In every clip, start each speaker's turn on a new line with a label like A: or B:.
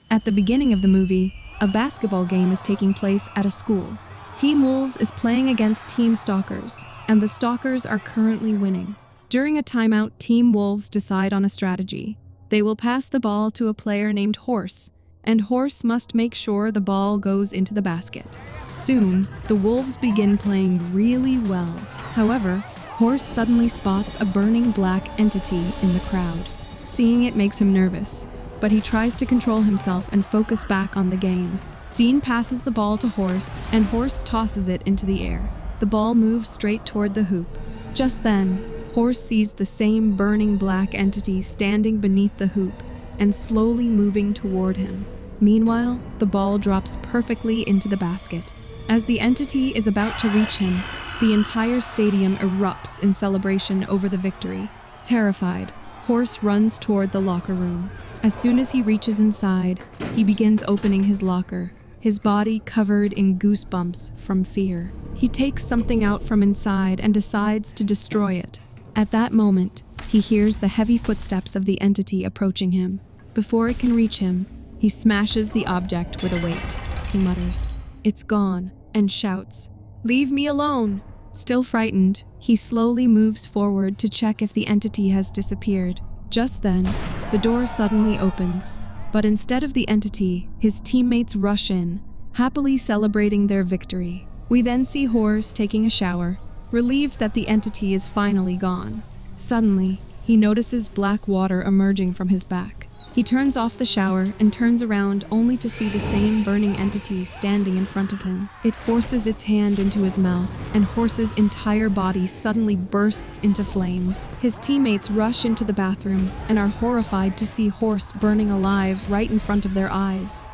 A: At the beginning of the movie, a basketball game is taking place at a school. Team Wolves is playing against Team Stalkers, and the Stalkers are currently winning. During a timeout, Team Wolves decide on a strategy. They will pass the ball to a player named Horse, and Horse must make sure the ball goes into the basket. Soon, the Wolves begin playing really well. However, Horse suddenly spots a burning black entity in the crowd. Seeing it makes him nervous, but he tries to control himself and focus back on the game. Dean passes the ball to Horse, and Horse tosses it into the air. The ball moves straight toward the hoop. Just then, Horse sees the same burning black entity standing beneath the hoop and slowly moving toward him. Meanwhile, the ball drops perfectly into the basket. As the entity is about to reach him, the entire stadium erupts in celebration over the victory. Terrified, Horse runs toward the locker room. As soon as he reaches inside, he begins opening his locker, his body covered in goosebumps from fear. He takes something out from inside and decides to destroy it. At that moment, he hears the heavy footsteps of the entity approaching him. Before it can reach him, he smashes the object with a weight. He mutters, "It's gone," and shouts, "Leave me alone!" Still frightened, he slowly moves forward to check if the entity has disappeared. Just then, the door suddenly opens, but instead of the entity, his teammates rush in, happily celebrating their victory. We then see Horse taking a shower, relieved that the entity is finally gone. Suddenly, he notices black water emerging from his back. He turns off the shower and turns around only to see the same burning entity standing in front of him. It forces its hand into his mouth, and Horse's entire body suddenly bursts into flames. His teammates rush into the bathroom and are horrified to see Horse burning alive right in front of their eyes.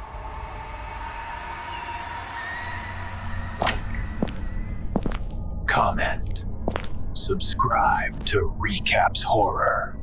B: Comment. Subscribe to Recapss Horror.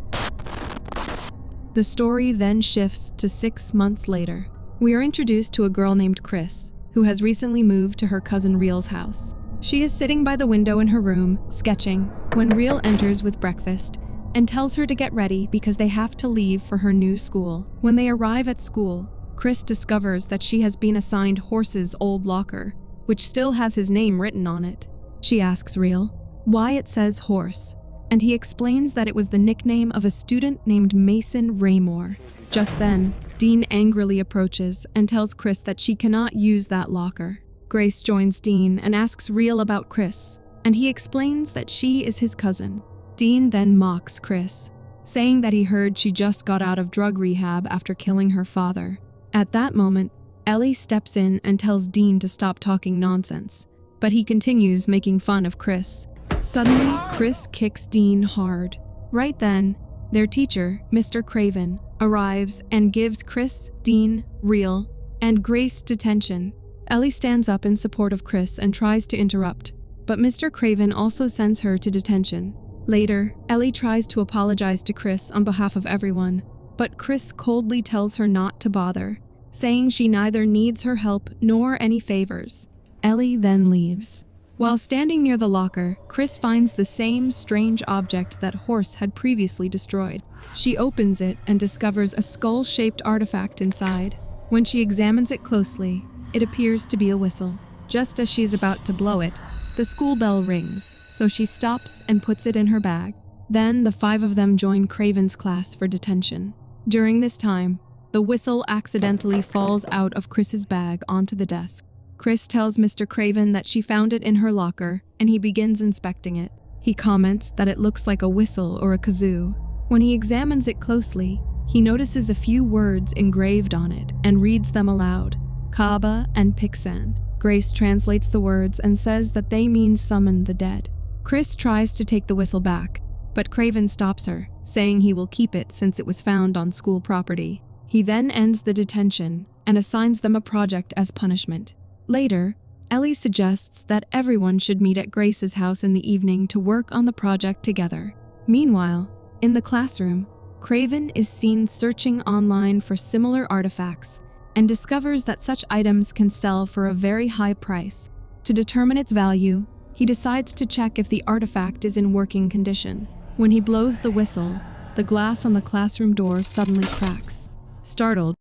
A: The story then shifts to 6 months later. We are introduced to a girl named Chris, who has recently moved to her cousin Real's house. She is sitting by the window in her room, sketching, when Real enters with breakfast and tells her to get ready because they have to leave for her new school. When they arrive at school, Chris discovers that she has been assigned Horse's old locker, which still has his name written on it. She asks Real why it says Horse, and he explains that it was the nickname of a student named Mason Raymore. Just then, Dean angrily approaches and tells Chris that she cannot use that locker. Grace joins Dean and asks Real about Chris, and he explains that she is his cousin. Dean then mocks Chris, saying that he heard she just got out of drug rehab after killing her father. At that moment, Ellie steps in and tells Dean to stop talking nonsense, but he continues making fun of Chris. Suddenly, Chris kicks Dean hard. Right then, their teacher, Mr. Craven, arrives and gives Chris, Dean, Real, and Grace detention. Ellie stands up in support of Chris and tries to interrupt, but Mr. Craven also sends her to detention. Later, Ellie tries to apologize to Chris on behalf of everyone, but Chris coldly tells her not to bother, saying she neither needs her help nor any favors. Ellie then leaves. While standing near the locker, Chris finds the same strange object that Horse had previously destroyed. She opens it and discovers a skull-shaped artifact inside. When she examines it closely, it appears to be a whistle. Just as she's about to blow it, the school bell rings, so she stops and puts it in her bag. Then the 5 of them join Craven's class for detention. During this time, the whistle accidentally falls out of Chris's bag onto the desk. Chris tells Mr. Craven that she found it in her locker, and he begins inspecting it. He comments that it looks like a whistle or a kazoo. When he examines it closely, he notices a few words engraved on it and reads them aloud: Kaba and Pixan. Grace translates the words and says that they mean summon the dead. Chris tries to take the whistle back, but Craven stops her, saying he will keep it since it was found on school property. He then ends the detention and assigns them a project as punishment. Later, Ellie suggests that everyone should meet at Grace's house in the evening to work on the project together. Meanwhile, in the classroom, Craven is seen searching online for similar artifacts and discovers that such items can sell for a very high price. To determine its value, he decides to check if the artifact is in working condition. When he blows the whistle, the glass on the classroom door suddenly cracks. Startled,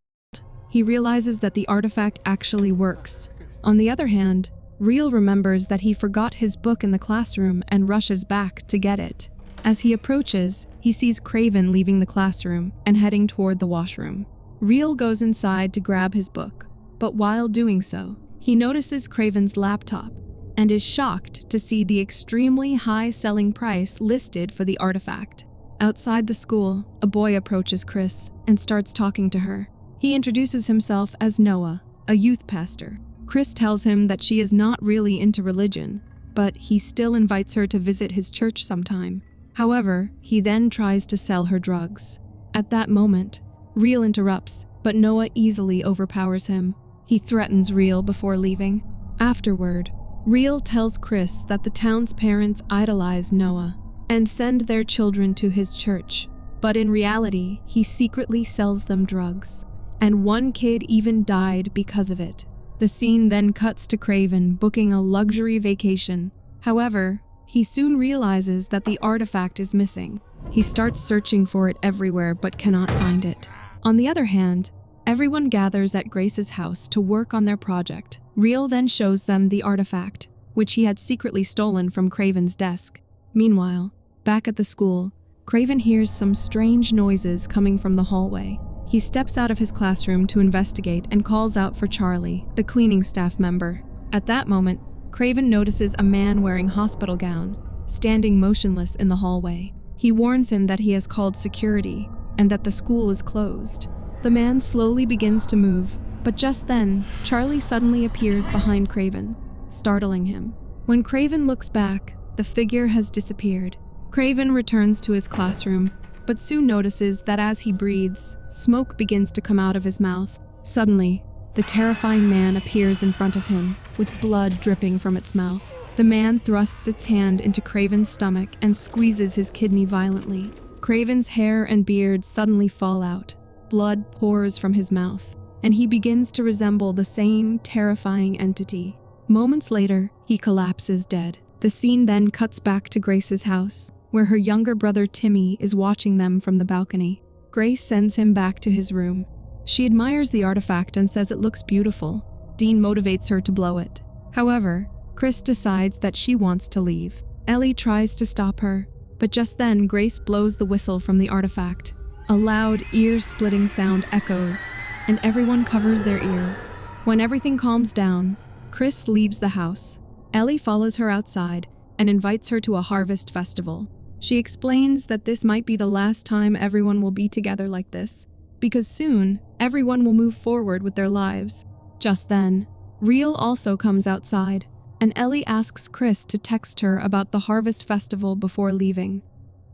A: he realizes that the artifact actually works. On the other hand, Real remembers that he forgot his book in the classroom and rushes back to get it. As he approaches, he sees Craven leaving the classroom and heading toward the washroom. Real goes inside to grab his book, but while doing so, he notices Craven's laptop and is shocked to see the extremely high selling price listed for the artifact. Outside the school, a boy approaches Chris and starts talking to her. He introduces himself as Noah, a youth pastor. Chris tells him that she is not really into religion, but he still invites her to visit his church sometime. However, he then tries to sell her drugs. At that moment, Real interrupts, but Noah easily overpowers him. He threatens Real before leaving. Afterward, Real tells Chris that the town's parents idolize Noah and send their children to his church, but in reality, he secretly sells them drugs, and one kid even died because of it. The scene then cuts to Craven booking a luxury vacation. However, he soon realizes that the artifact is missing. He starts searching for it everywhere but cannot find it. On the other hand, everyone gathers at Grace's house to work on their project. Real then shows them the artifact, which he had secretly stolen from Craven's desk. Meanwhile, back at the school, Craven hears some strange noises coming from the hallway. He steps out of his classroom to investigate and calls out for Charlie, the cleaning staff member. At that moment, Craven notices a man wearing hospital gown, standing motionless in the hallway. He warns him that he has called security and that the school is closed. The man slowly begins to move, but just then, Charlie suddenly appears behind Craven, startling him. When Craven looks back, the figure has disappeared. Craven returns to his classroom, but soon notices that as he breathes, smoke begins to come out of his mouth. Suddenly, the terrifying man appears in front of him, with blood dripping from its mouth. The man thrusts its hand into Craven's stomach and squeezes his kidney violently. Craven's hair and beard suddenly fall out. Blood pours from his mouth, and he begins to resemble the same terrifying entity. Moments later, he collapses dead. The scene then cuts back to Grace's house, where her younger brother Timmy is watching them from the balcony. Grace sends him back to his room. She admires the artifact and says it looks beautiful. Dean motivates her to blow it. However, Chris decides that she wants to leave. Ellie tries to stop her, but just then Grace blows the whistle from the artifact. A loud, ear-splitting sound echoes, and everyone covers their ears. When everything calms down, Chris leaves the house. Ellie follows her outside and invites her to a harvest festival. She explains that this might be the last time everyone will be together like this, because soon, everyone will move forward with their lives. Just then, Real also comes outside, and Ellie asks Chris to text her about the harvest festival before leaving.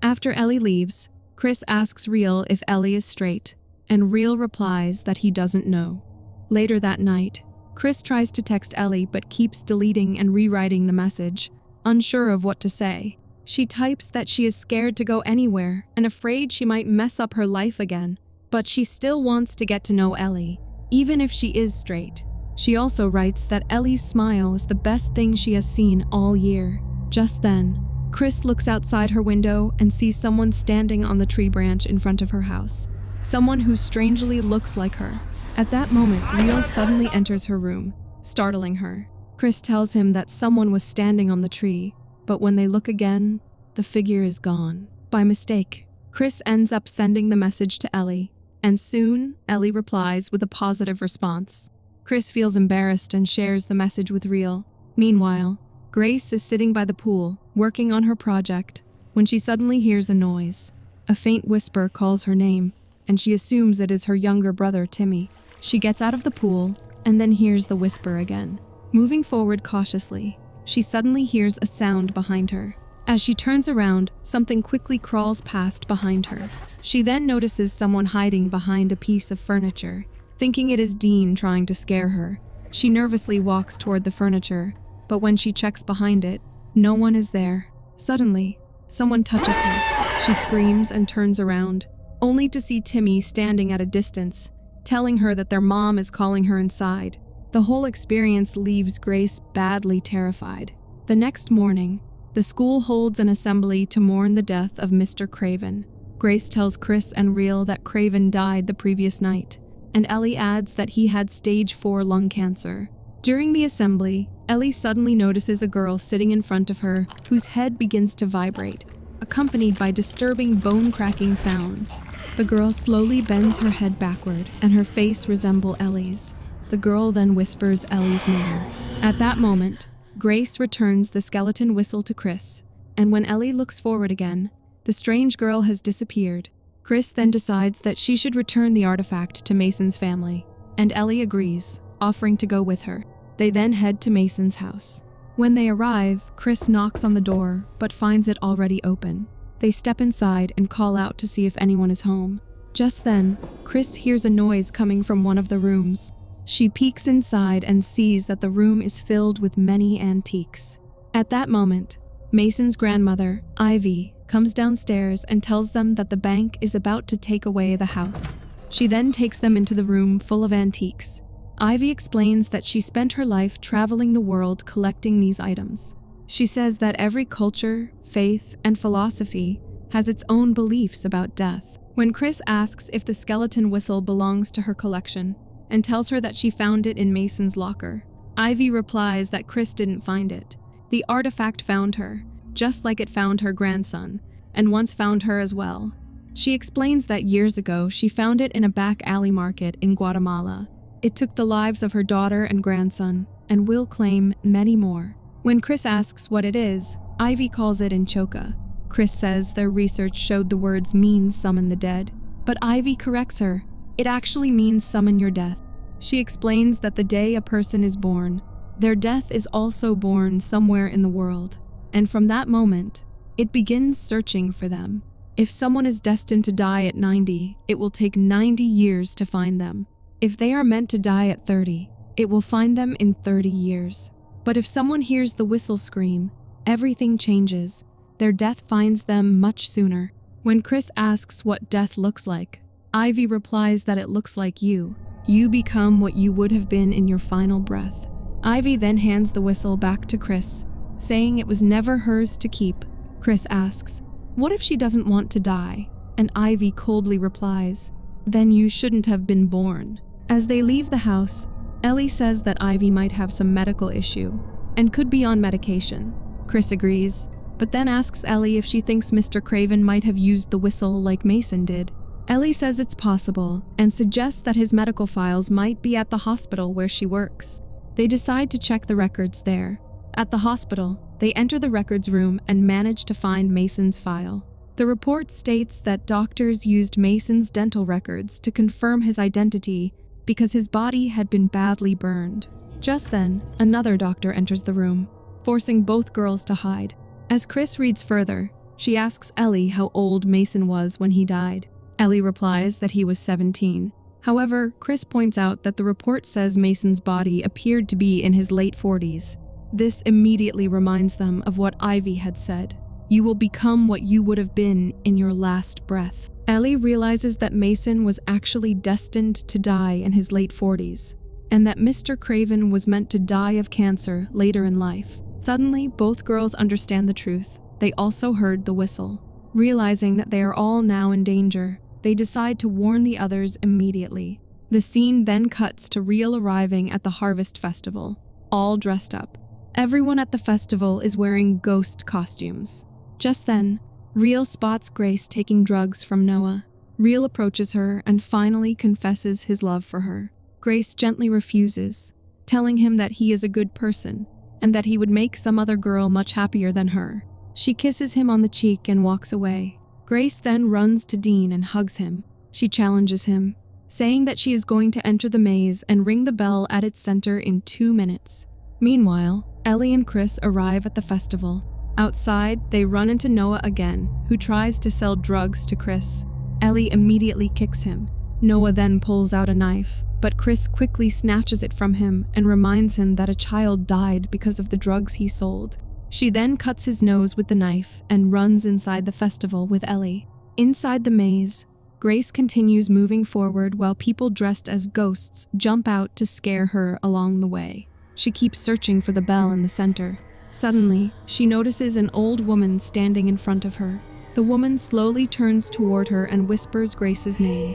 A: After Ellie leaves, Chris asks Real if Ellie is straight, and Real replies that he doesn't know. Later that night, Chris tries to text Ellie but keeps deleting and rewriting the message, unsure of what to say. She types that she is scared to go anywhere and afraid she might mess up her life again, but she still wants to get to know Ellie, even if she is straight. She also writes that Ellie's smile is the best thing she has seen all year. Just then, Chris looks outside her window and sees someone standing on the tree branch in front of her house. Someone who strangely looks like her. At that moment, Real suddenly enters her room, startling her. Chris tells him that someone was standing on the tree, but when they look again, the figure is gone. By mistake, Chris ends up sending the message to Ellie, and soon, Ellie replies with a positive response. Chris feels embarrassed and shares the message with Real. Meanwhile, Grace is sitting by the pool, working on her project, when she suddenly hears a noise. A faint whisper calls her name, and she assumes it is her younger brother, Timmy. She gets out of the pool, and then hears the whisper again. Moving forward cautiously, she suddenly hears a sound behind her. As she turns around, something quickly crawls past behind her. She then notices someone hiding behind a piece of furniture. Thinking it is Dean trying to scare her, she nervously walks toward the furniture, but when she checks behind it, no one is there. Suddenly, someone touches her. She screams and turns around, only to see Timmy standing at a distance, telling her that their mom is calling her inside. The whole experience leaves Grace badly terrified. The next morning, the school holds an assembly to mourn the death of Mr. Craven. Grace tells Chris and Real that Craven died the previous night, and Ellie adds that he had stage 4 lung cancer. During the assembly, Ellie suddenly notices a girl sitting in front of her whose head begins to vibrate, accompanied by disturbing bone-cracking sounds. The girl slowly bends her head backward, and her face resembles Ellie's. The girl then whispers Ellie's name. At that moment, Grace returns the skeleton whistle to Chris, and when Ellie looks forward again, the strange girl has disappeared. Chris then decides that she should return the artifact to Mason's family, and Ellie agrees, offering to go with her. They then head to Mason's house. When they arrive, Chris knocks on the door, but finds it already open. They step inside and call out to see if anyone is home. Just then, Chris hears a noise coming from one of the rooms. She peeks inside and sees that the room is filled with many antiques. At that moment, Mason's grandmother, Ivy, comes downstairs and tells them that the bank is about to take away the house. She then takes them into the room full of antiques. Ivy explains that she spent her life traveling the world collecting these items. She says that every culture, faith, and philosophy has its own beliefs about death. When Chris asks if the skeleton whistle belongs to her collection and tells her that she found it in Mason's locker, Ivy replies that Chris didn't find it. The artifact found her, just like it found her grandson, and once found her as well. She explains that years ago she found it in a back alley market in Guatemala. It took the lives of her daughter and grandson, and will claim many more. When Chris asks what it is, Ivy calls it Inchoka. Chris says their research showed the words means summon the dead, but Ivy corrects her. It actually means summon your death. She explains that the day a person is born, their death is also born somewhere in the world, and from that moment, it begins searching for them. If someone is destined to die at 90, it will take 90 years to find them. If they are meant to die at 30, it will find them in 30 years. But if someone hears the whistle scream, everything changes. Their death finds them much sooner. When Chris asks what death looks like, Ivy replies that it looks like you. You become what you would have been in your final breath. Ivy then hands the whistle back to Chris, saying it was never hers to keep. Chris asks, "What if she doesn't want to die?" And Ivy coldly replies, "Then you shouldn't have been born." As they leave the house, Ellie says that Ivy might have some medical issue and could be on medication. Chris agrees, but then asks Ellie if she thinks Mr. Craven might have used the whistle like Mason did. Ellie says it's possible and suggests that his medical files might be at the hospital where she works. They decide to check the records there. At the hospital, they enter the records room and manage to find Mason's file. The report states that doctors used Mason's dental records to confirm his identity because his body had been badly burned. Just then, another doctor enters the room, forcing both girls to hide. As Chris reads further, she asks Ellie how old Mason was when he died. Ellie replies that he was 17. However, Chris points out that the report says Mason's body appeared to be in his late 40s. This immediately reminds them of what Ivy had said. You will become what you would have been in your last breath. Ellie realizes that Mason was actually destined to die in his late 40s, and that Mr. Craven was meant to die of cancer later in life. Suddenly, both girls understand the truth. They also heard the whistle. Realizing that they are all now in danger, they decide to warn the others immediately. The scene then cuts to Real arriving at the Harvest Festival, all dressed up. Everyone at the festival is wearing ghost costumes. Just then, Real spots Grace taking drugs from Noah. Real approaches her and finally confesses his love for her. Grace gently refuses, telling him that he is a good person and that he would make some other girl much happier than her. She kisses him on the cheek and walks away. Grace then runs to Dean and hugs him. She challenges him, saying that she is going to enter the maze and ring the bell at its center in 2 minutes. Meanwhile, Ellie and Chris arrive at the festival. Outside, they run into Noah again, who tries to sell drugs to Chris. Ellie immediately kicks him. Noah then pulls out a knife, but Chris quickly snatches it from him and reminds him that a child died because of the drugs he sold. She then cuts his nose with the knife and runs inside the festival with Ellie. Inside the maze, Grace continues moving forward while people dressed as ghosts jump out to scare her along the way. She keeps searching for the bell in the center. Suddenly, she notices an old woman standing in front of her. The woman slowly turns toward her and whispers Grace's name.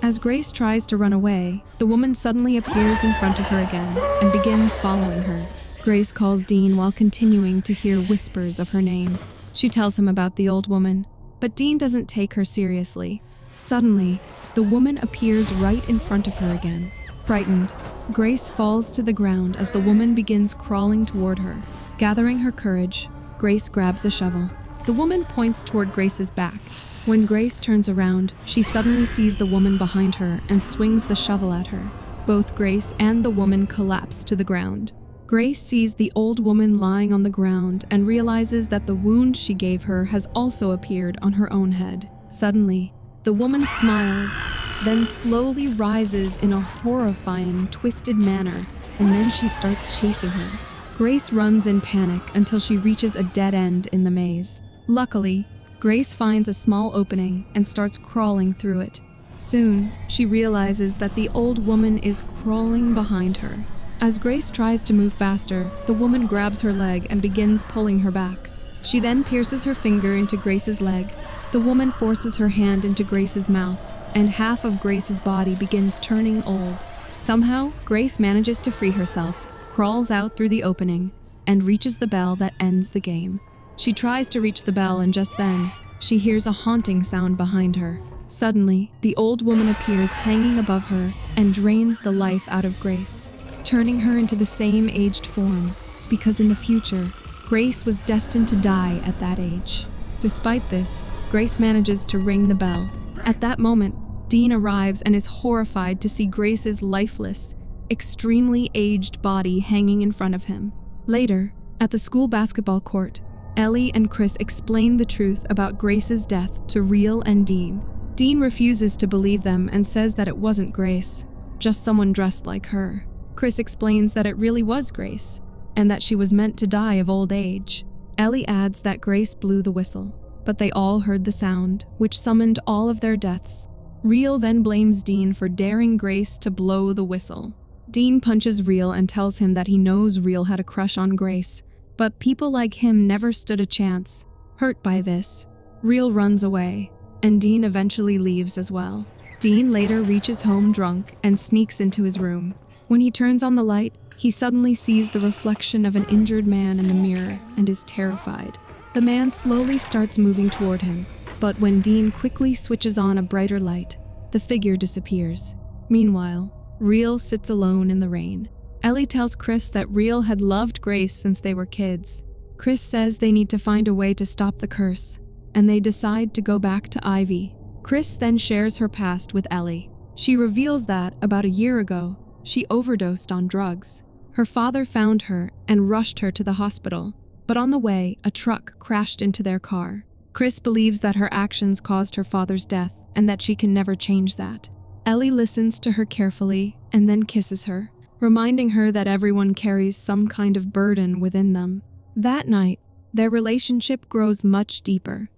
A: As Grace tries to run away, the woman suddenly appears in front of her again and begins following her. Grace calls Dean while continuing to hear whispers of her name. She tells him about the old woman, but Dean doesn't take her seriously. Suddenly, the woman appears right in front of her again. Frightened, Grace falls to the ground as the woman begins crawling toward her. Gathering her courage, Grace grabs a shovel. The woman points toward Grace's back. When Grace turns around, she suddenly sees the woman behind her and swings the shovel at her. Both Grace and the woman collapse to the ground. Grace sees the old woman lying on the ground and realizes that the wound she gave her has also appeared on her own head. Suddenly, the woman smiles, then slowly rises in a horrifying, twisted manner, and then she starts chasing her. Grace runs in panic until she reaches a dead end in the maze. Luckily, Grace finds a small opening and starts crawling through it. Soon, she realizes that the old woman is crawling behind her. As Grace tries to move faster, the woman grabs her leg and begins pulling her back. She then pierces her finger into Grace's leg. The woman forces her hand into Grace's mouth, and half of Grace's body begins turning old. Somehow, Grace manages to free herself, crawls out through the opening, and reaches the bell that ends the game. She tries to reach the bell, and just then, she hears a haunting sound behind her. Suddenly, the old woman appears hanging above her and drains the life out of Grace, turning her into the same aged form, because in the future, Grace was destined to die at that age. Despite this, Grace manages to ring the bell. At that moment, Dean arrives and is horrified to see Grace's lifeless, extremely aged body hanging in front of him. Later, at the school basketball court, Ellie and Chris explain the truth about Grace's death to Real and Dean. Dean refuses to believe them and says that it wasn't Grace, just someone dressed like her. Chris explains that it really was Grace, and that she was meant to die of old age. Ellie adds that Grace blew the whistle, but they all heard the sound, which summoned all of their deaths. Real then blames Dean for daring Grace to blow the whistle. Dean punches Real and tells him that he knows Real had a crush on Grace, but people like him never stood a chance. Hurt by this, Real runs away, and Dean eventually leaves as well. Dean later reaches home drunk and sneaks into his room. When he turns on the light, he suddenly sees the reflection of an injured man in the mirror and is terrified. The man slowly starts moving toward him, but when Dean quickly switches on a brighter light, the figure disappears. Meanwhile, Real sits alone in the rain. Ellie tells Chris that Real had loved Grace since they were kids. Chris says they need to find a way to stop the curse, and they decide to go back to Ivy. Chris then shares her past with Ellie. She reveals that, about a year ago, she overdosed on drugs. Her father found her and rushed her to the hospital, but on the way, a truck crashed into their car. Chris believes that her actions caused her father's death and that she can never change that. Ellie listens to her carefully and then kisses her, reminding her that everyone carries some kind of burden within them. That night, their relationship grows much deeper.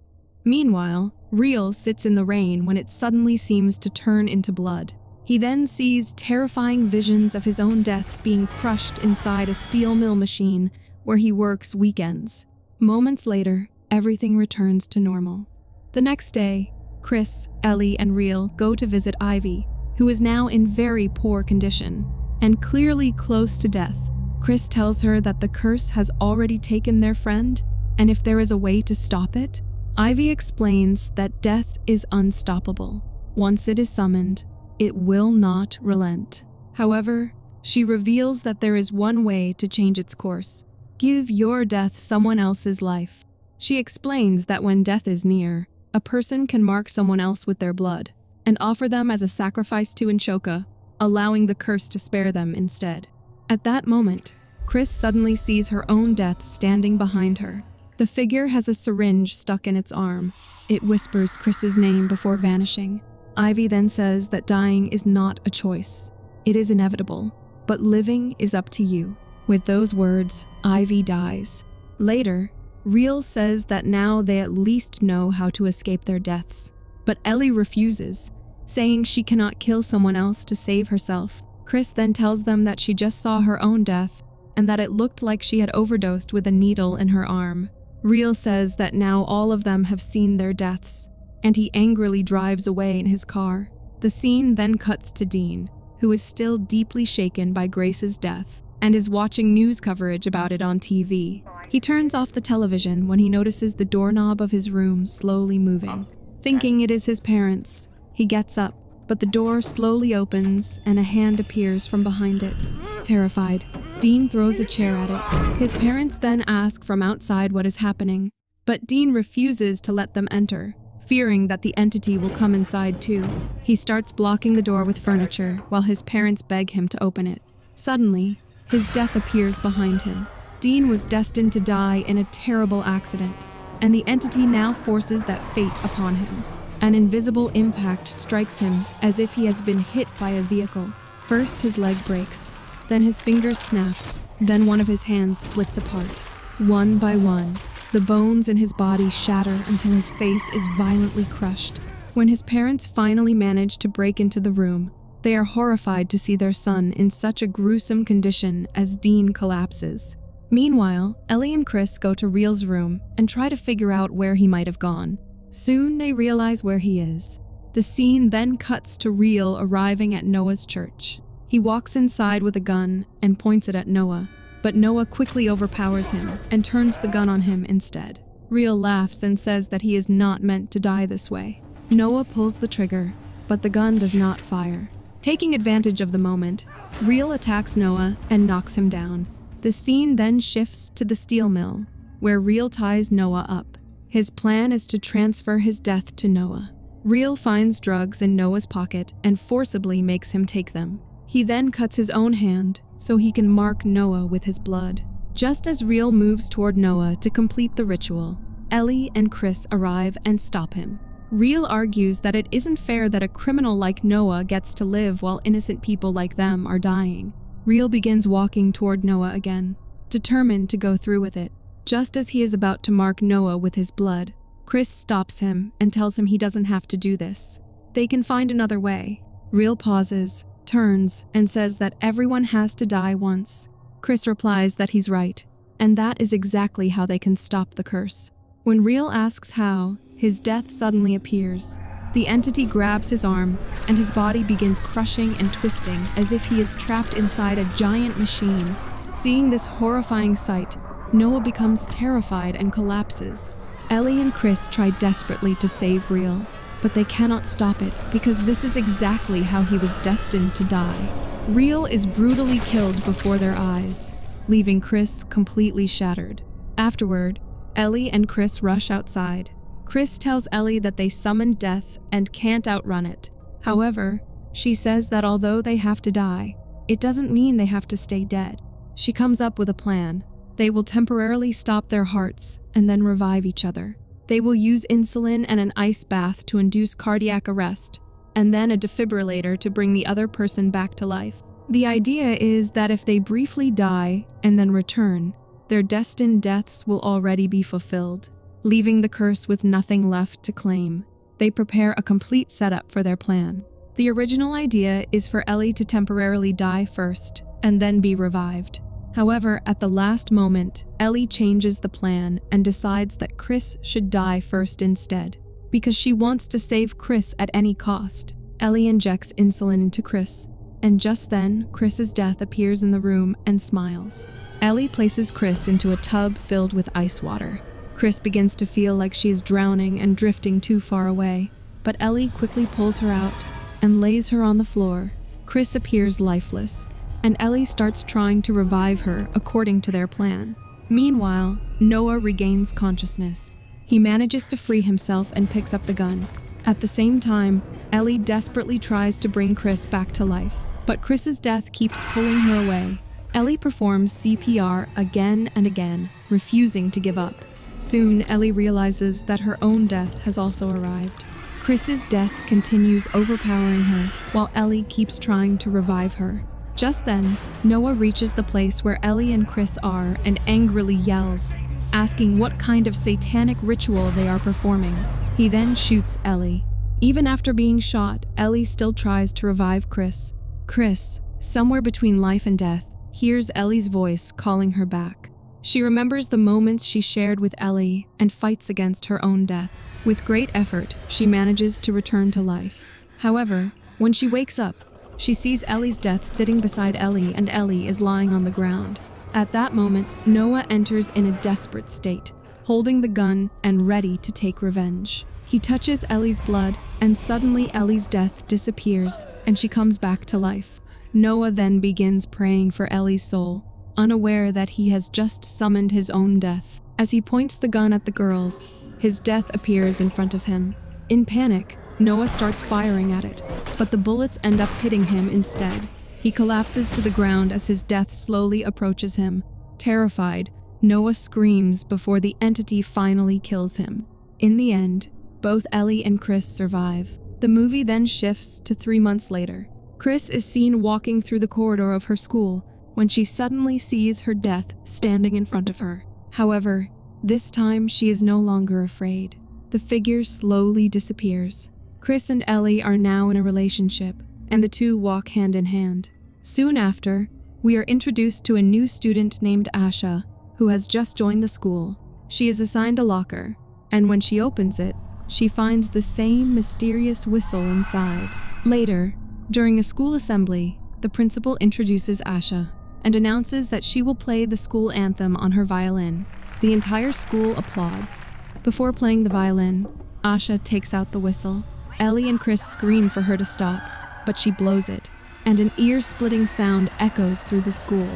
A: Meanwhile, Real sits in the rain when it suddenly seems to turn into blood. He then sees terrifying visions of his own death being crushed inside a steel mill machine where he works weekends. Moments later, everything returns to normal. The next day, Chris, Ellie, and Real go to visit Ivy, who is now in very poor condition and clearly close to death. Chris tells her that the curse has already taken their friend, and if there is a way to stop it, Ivy explains that death is unstoppable. Once it is summoned, it will not relent. However, she reveals that there is one way to change its course. Give your death someone else's life. She explains that when death is near, a person can mark someone else with their blood and offer them as a sacrifice to Inshoka, allowing the curse to spare them instead. At that moment, Chris suddenly sees her own death standing behind her. The figure has a syringe stuck in its arm. It whispers Chris's name before vanishing. Ivy then says that dying is not a choice. It is inevitable, but living is up to you. With those words, Ivy dies. Later, Real says that now they at least know how to escape their deaths. But Ellie refuses, saying she cannot kill someone else to save herself. Chris then tells them that she just saw her own death and that it looked like she had overdosed with a needle in her arm. Real says that now all of them have seen their deaths, and he angrily drives away in his car. The scene then cuts to Dean, who is still deeply shaken by Grace's death and is watching news coverage about it on TV. He turns off the television when he notices the doorknob of his room slowly moving. Thinking it is his parents, he gets up, but the door slowly opens and a hand appears from behind it. Terrified, Dean throws a chair at it. His parents then ask from outside what is happening, but Dean refuses to let them enter, fearing that the entity will come inside too. He starts blocking the door with furniture while his parents beg him to open it. Suddenly, his death appears behind him. Dean was destined to die in a terrible accident, and the entity now forces that fate upon him. An invisible impact strikes him as if he has been hit by a vehicle. First his leg breaks, then his fingers snap, then one of his hands splits apart. One by one, the bones in his body shatter until his face is violently crushed. When his parents finally manage to break into the room, they are horrified to see their son in such a gruesome condition as Dean collapses. Meanwhile, Ellie and Chris go to Real's room and try to figure out where he might have gone. Soon they realize where he is. The scene then cuts to Real arriving at Noah's church. He walks inside with a gun and points it at Noah, but Noah quickly overpowers him and turns the gun on him instead. Real laughs and says that he is not meant to die this way. Noah pulls the trigger, but the gun does not fire. Taking advantage of the moment, Real attacks Noah and knocks him down. The scene then shifts to the steel mill, where Real ties Noah up. His plan is to transfer his death to Noah. Real finds drugs in Noah's pocket and forcibly makes him take them. He then cuts his own hand so he can mark Noah with his blood. Just as Real moves toward Noah to complete the ritual, Ellie and Chris arrive and stop him. Real argues that it isn't fair that a criminal like Noah gets to live while innocent people like them are dying. Real begins walking toward Noah again, determined to go through with it. Just as he is about to mark Noah with his blood, Chris stops him and tells him he doesn't have to do this. They can find another way. Real pauses, turns, and says that everyone has to die once. Chris replies that he's right, and that is exactly how they can stop the curse. When Real asks how, his death suddenly appears. The entity grabs his arm, and his body begins crushing and twisting as if he is trapped inside a giant machine. Seeing this horrifying sight, Noah becomes terrified and collapses. Ellie and Chris try desperately to save Real, but they cannot stop it because this is exactly how he was destined to die. Real is brutally killed before their eyes, leaving Chris completely shattered. Afterward, Ellie and Chris rush outside. Chris tells Ellie that they summoned death and can't outrun it. However, she says that although they have to die, it doesn't mean they have to stay dead. She comes up with a plan. They will temporarily stop their hearts and then revive each other. They will use insulin and an ice bath to induce cardiac arrest, and then a defibrillator to bring the other person back to life. The idea is that if they briefly die and then return, their destined deaths will already be fulfilled, leaving the curse with nothing left to claim. They prepare a complete setup for their plan. The original idea is for Ellie to temporarily die first and then be revived. However, at the last moment, Ellie changes the plan and decides that Chris should die first instead, because she wants to save Chris at any cost. Ellie injects insulin into Chris, and just then, Chris's death appears in the room and smiles. Ellie places Chris into a tub filled with ice water. Chris begins to feel like she is drowning and drifting too far away, but Ellie quickly pulls her out and lays her on the floor. Chris appears lifeless, and Ellie starts trying to revive her according to their plan. Meanwhile, Noah regains consciousness. He manages to free himself and picks up the gun. At the same time, Ellie desperately tries to bring Chris back to life, but Chris's death keeps pulling her away. Ellie performs CPR again and again, refusing to give up. Soon, Ellie realizes that her own death has also arrived. Chris's death continues overpowering her, while Ellie keeps trying to revive her. Just then, Noah reaches the place where Ellie and Chris are and angrily yells, asking what kind of satanic ritual they are performing. He then shoots Ellie. Even after being shot, Ellie still tries to revive Chris. Chris, somewhere between life and death, hears Ellie's voice calling her back. She remembers the moments she shared with Ellie and fights against her own death. With great effort, she manages to return to life. However, When she wakes up, she sees Ellie's death sitting beside Ellie, and Ellie is lying on the ground. At that moment, Noah enters in a desperate state, holding the gun and ready to take revenge. He touches Ellie's blood, and suddenly Ellie's death disappears, and she comes back to life. Noah then begins praying for Ellie's soul, unaware that he has just summoned his own death. As he points the gun at the girls, his death appears in front of him. In panic, Noah starts firing at it, but the bullets end up hitting him instead. He collapses to the ground as his death slowly approaches him. Terrified, Noah screams before the entity finally kills him. In the end, both Ellie and Chris survive. The movie then shifts to 3 months later. Chris is seen walking through the corridor of her school when she suddenly sees her death standing in front of her. However, this time she is no longer afraid. The figure slowly disappears. Chris and Ellie are now in a relationship, and the two walk hand in hand. Soon after, we are introduced to a new student named Asha, who has just joined the school. She is assigned a locker, and when she opens it, she finds the same mysterious whistle inside. Later, during a school assembly, the principal introduces Asha and announces that she will play the school anthem on her violin. The entire school applauds. Before playing the violin, Asha takes out the whistle. Ellie and Chris scream for her to stop, but she blows it, and an ear-splitting sound echoes through the school.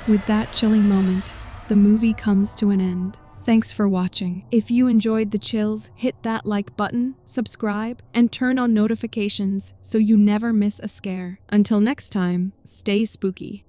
A: With that chilling moment, the movie comes to an end. Thanks for watching. If you enjoyed the chills, hit that like button, subscribe, and turn on notifications so you never miss a scare. Until next time, stay spooky.